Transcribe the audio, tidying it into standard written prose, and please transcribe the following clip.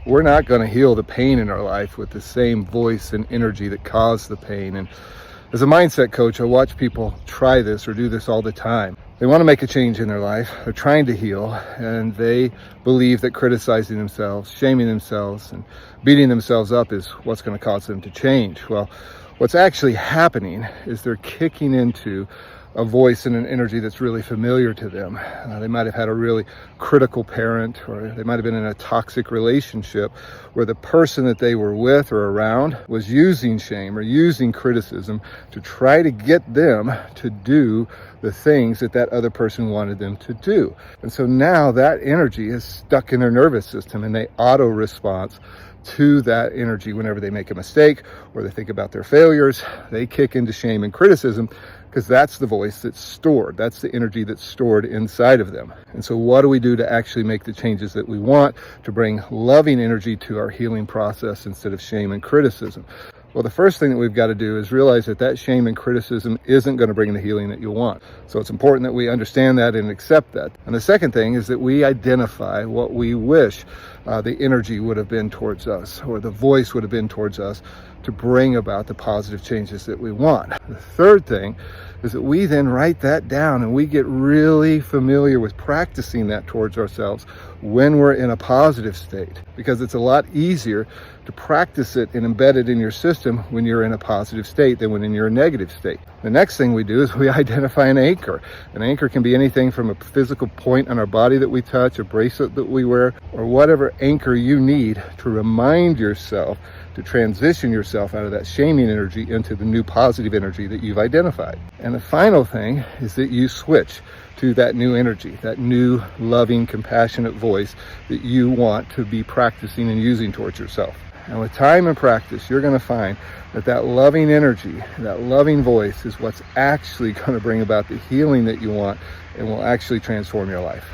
we're not going to heal the pain in our life with the same voice and energy that caused the pain. And as a mindset coach, I watch people try this or do this all the time. They want to make a change in their life. They're trying to heal, and they believe that criticizing themselves, shaming themselves, and beating themselves up is what's going to cause them to change. Well, what's actually happening is they're kicking into a voice and an energy that's really familiar to them. They might have had a really critical parent, or they might have been in a toxic relationship where the person that they were with or around was using shame or using criticism to try to get them to do the things that that other person wanted them to do. And so now that energy is stuck in their nervous system, and they auto-response to that energy whenever they make a mistake or they think about their failures. They kick into shame and criticism because that's the voice that's stored. That's the energy that's stored inside of them. And so what do we do to actually make the changes that we want to bring loving energy to our healing process instead of shame and criticism? Well, the first thing that we've got to do is realize that that shame and criticism isn't going to bring the healing that you want. So it's important that we understand that and accept that. And the second thing is that we identify what we wish the energy would have been towards us, or the voice would have been towards us, to bring about the positive changes that we want. The third thing is that we then write that down, and we get really familiar with practicing that towards ourselves when we're in a positive state, because it's a lot easier to practice it and embed it in your system when you're in a positive state than when you're in a negative state. The next thing we do is we identify an anchor. An anchor can be anything from a physical point on our body that we touch, a bracelet that we wear, or whatever anchor you need to remind yourself to transition yourself out of that shaming energy into the new positive energy that you've identified. And the final thing is that you switch to that new energy, that new loving, compassionate voice that you want to be practicing and using towards yourself. And with time and practice, you're going to find that that loving energy, that loving voice is what's actually going to bring about the healing that you want and will actually transform your life.